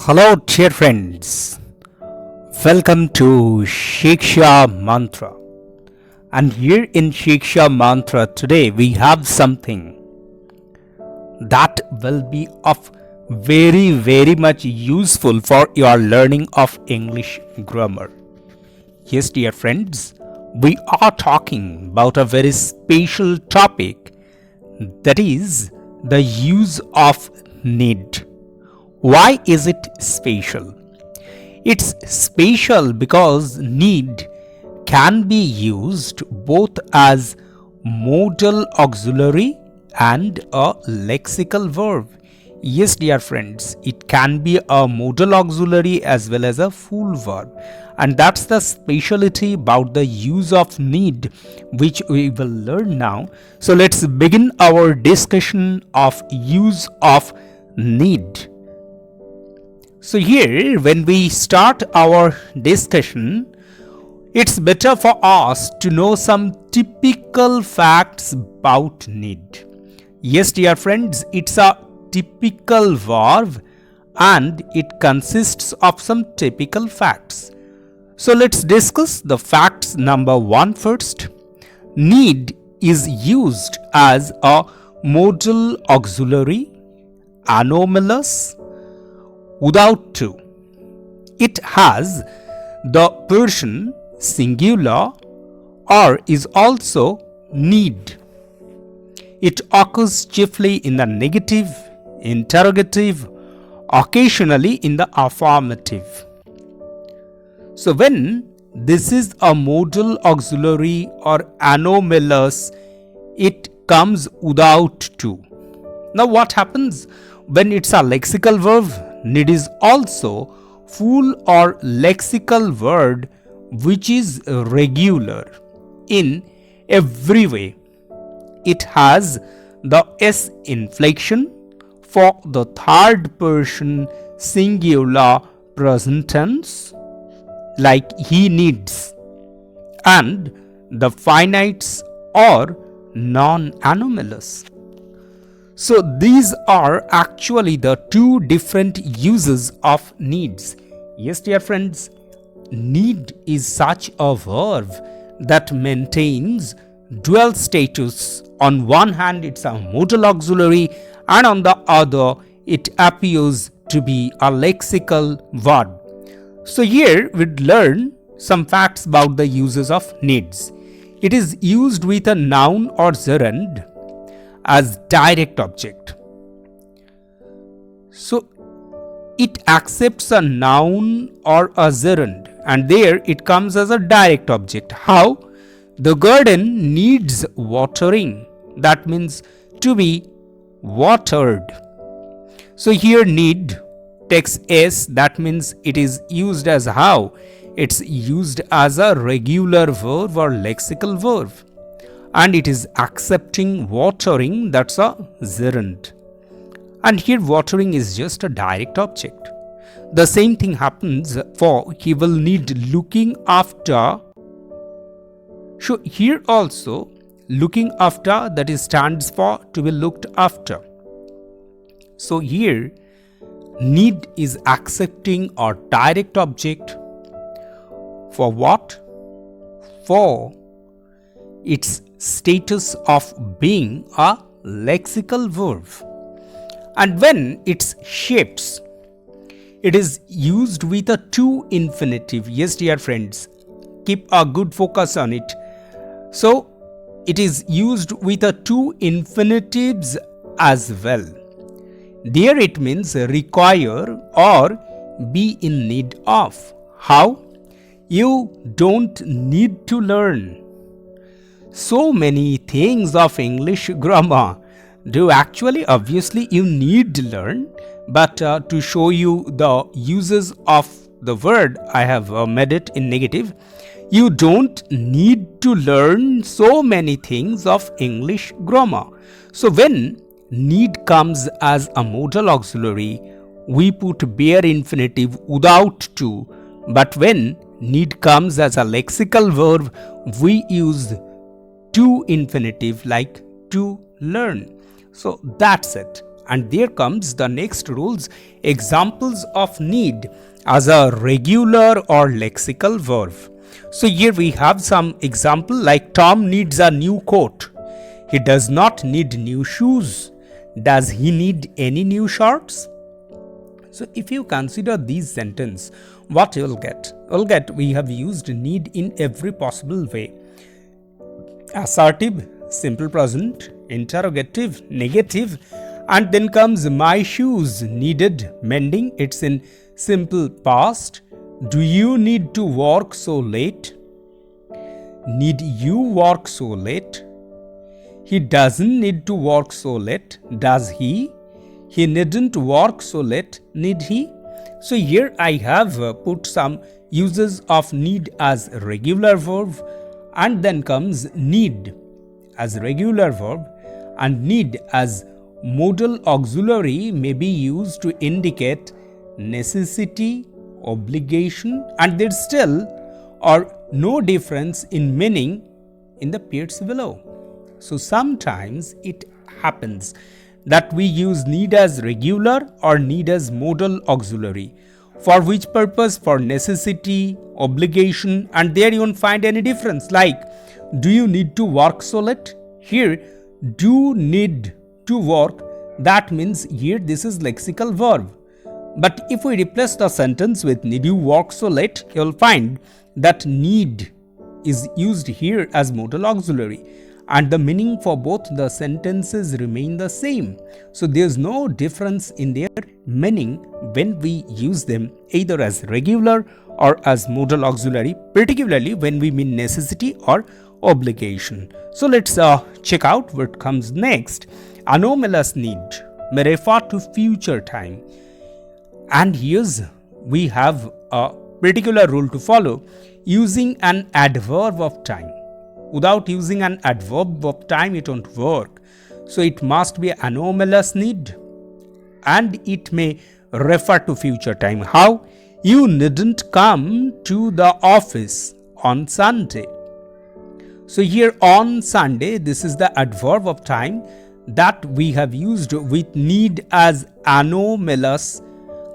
Hello, dear friends. Welcome to Shiksha Mantra. And here in Shiksha Mantra today, we have something that will be of very much useful for your learning of English grammar. Yes, dear friends, we are talking about a very special topic, that is the use of need. Why is it special? It's special because need can be used both as modal auxiliary and a lexical verb. Yes, dear friends, it can be a modal auxiliary as well as a full verb. And that's the speciality about the use of need, which we will learn now. So let's begin our discussion of use of need. So here, when we start our discussion, it's better for us to know some typical facts about need. Yes, dear friends, it's a typical verb and it consists of some typical facts. So let's discuss the facts number 1 first. Need is used as a modal auxiliary, anomalous, without to. It has the person singular or is also need. It occurs chiefly in the negative, interrogative, occasionally in the affirmative. So when this is a modal auxiliary or anomalous, it comes without to. Now what happens when it's a lexical verb? Need is also full or lexical word which is regular in every way. It has the S inflection for the third person singular present tense, like he needs, and the finites or non-anomalous. So these are actually the two different uses of needs. Yes, dear friends, need is such a verb that maintains dual status. On one hand, it's a modal auxiliary, and on the other, it appears to be a lexical verb. So here we'd learn some facts about the uses of needs. It is used with a noun or gerund as direct object. So it accepts a noun or a gerund, and there it comes as a direct object. How? The garden needs watering. That means to be watered. So here need takes S, that means it is used as how? It's used as a regular verb or lexical verb. And it is accepting watering, that's a gerund. And here watering is just a direct object. The same thing happens for he will need looking after. So here also looking after, that is stands for to be looked after. So here need is accepting a direct object for what? For its status of being a lexical verb. And when it's shapes, it is used with a to infinitive. Yes, dear friends, keep a good focus on it. So it is used with a to infinitives as well. There it means require or be in need of. How? You don't need to learn so many things of English grammar. Do actually, obviously you need to learn, but to show you the uses of the word, I have made it in negative. You don't need to learn so many things of English grammar. So when need comes as a modal auxiliary, we put bare infinitive without to, but when need comes as a lexical verb, we use to infinitive like to learn. So that's it. And there comes the next rules. Examples of need as a regular or lexical verb. So here we have some example like Tom needs a new coat. He does not need new shoes. Does he need any new shorts? So if you consider these sentence, what you will get? We have used need in every possible way. Assertive, simple present, interrogative, negative, and then comes my shoes needed mending. It's in simple past. Do you need to work so late? Need you work so late? He doesn't need to work so late. Does he? He needn't work so late. Need he? So here I have put some uses of need as regular verb, and then comes need as regular verb, and need as modal auxiliary may be used to indicate necessity, obligation, and there's still or no difference in meaning in the pairs below. So sometimes it happens that we use need as regular or need as modal auxiliary. For which purpose? For necessity, obligation, and there you won't find any difference. Like, do you need to work so late? Here, do need to work, that means here this is lexical verb. But if we replace the sentence with need you work so late, you will find that need is used here as modal auxiliary, and the meaning for both the sentences remain the same. So there is no difference in their meaning when we use them either as regular or as modal auxiliary, particularly when we mean necessity or obligation. So let's check out what comes next. Anomalous need may refer to future time, and here's we have a particular rule to follow: using an adverb of time. Without using an adverb of time, it won't work. So it must be anomalous need, and it may refer to future time. How? You needn't come to the office on Sunday. So here on Sunday, this is the adverb of time that we have used with need as anomalous,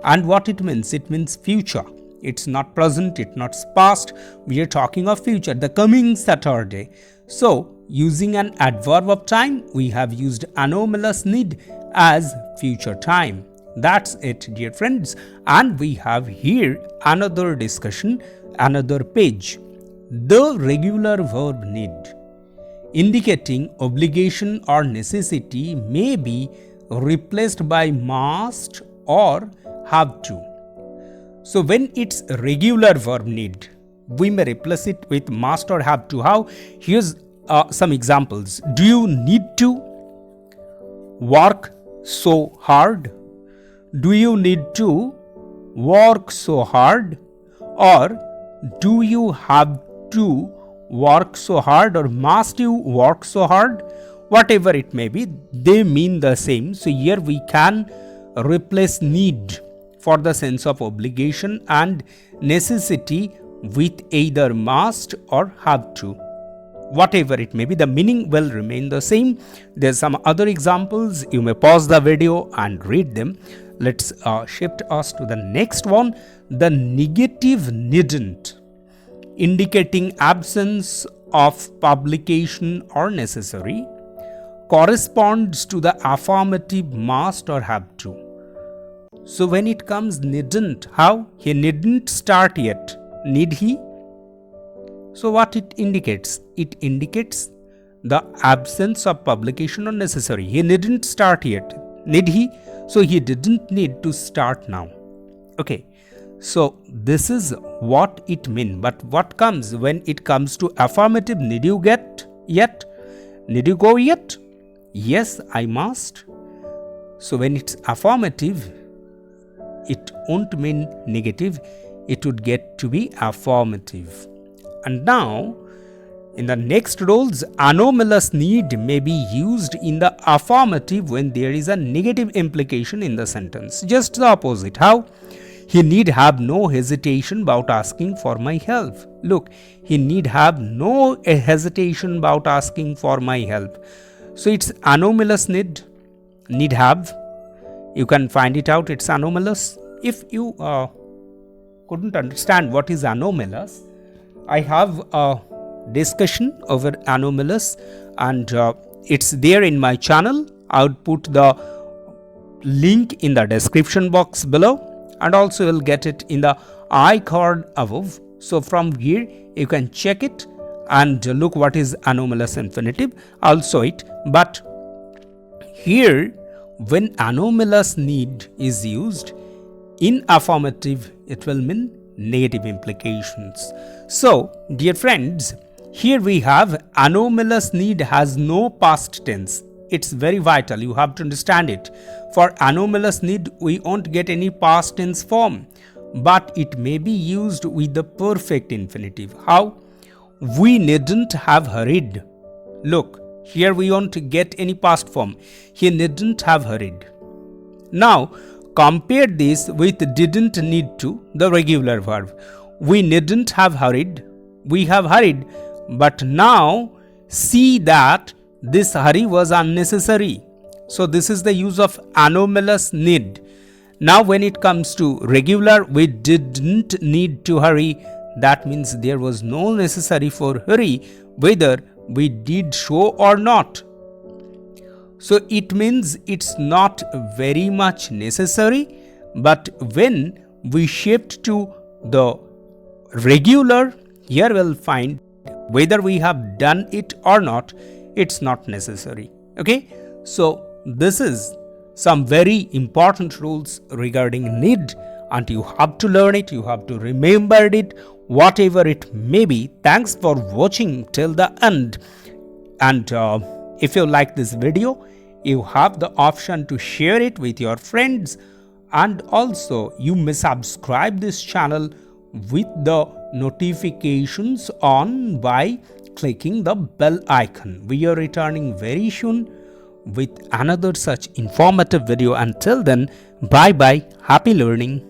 and what it means? It means future. It's not present, it's not past. We are talking of future, the coming Saturday. So using an adverb of time, we have used anomalous need as future time. That's it, dear friends. And we have here another discussion, another page. The regular verb need, indicating obligation or necessity, may be replaced by must or have to. So when it's regular verb need, we may replace it with must or have to. How? Here's some examples. Do you need to work so hard? Do you need to work so hard? Or do you have to work so hard, or must you work so hard? Whatever it may be, they mean the same. So here we can replace need for the sense of obligation and necessity with either must or have to. Whatever it may be, the meaning will remain the same. There's some other examples. You may pause the video and read them. Let's shift us to the next one. The negative needn't, indicating absence of publication or necessary, corresponds to the affirmative must or have to. So when it comes needn't, how? He needn't start yet. Need he? So what it indicates? It indicates the absence of publication or necessary. He needn't start yet. Need he? So he didn't need to start now. Okay. So this is what it means. But what comes when it comes to affirmative? Need you get yet? Need you go yet? Yes, I must. So when it's affirmative, it won't mean negative, it would get to be affirmative. And now, in the next rules, anomalous need may be used in the affirmative when there is a negative implication in the sentence. Just the opposite. How? He need have no hesitation about asking for my help. Look, he need have no hesitation about asking for my help. So it's anomalous need have, you can find it out. It's anomalous. If you couldn't understand what is anomalous, I have a discussion over anomalous, and it's there in my channel. I would put the link in the description box below, and also you'll get it in the I card above. So from here you can check it and look what is anomalous infinitive. I'll show it. But here, when anomalous need is used in affirmative, it will mean negative implications. So dear friends, here we have anomalous need has no past tense. It's very vital, you have to understand it. For anomalous need, we won't get any past tense form, but it may be used with the perfect infinitive. How? We needn't have hurried. Look, here we won't get any past form. He needn't have hurried. Now, compare this with didn't need to, the regular verb. We needn't have hurried. We have hurried, but now see that this hurry was unnecessary. So this is the use of anomalous need. Now when it comes to regular, we didn't need to hurry. That means there was no necessary for hurry, whether we did so or not. So it means it's not very much necessary, but when we shift to the regular, here we'll find whether we have done it or not, it's not necessary. Okay, so this is some very important rules regarding need, and you have to learn it, you have to remember it, whatever it may be. Thanks for watching till the end, and if you like this video, you have the option to share it with your friends, and also you may subscribe this channel with the notifications on by clicking the bell icon. We are returning very soon with another such informative video. Until then, bye bye, happy learning.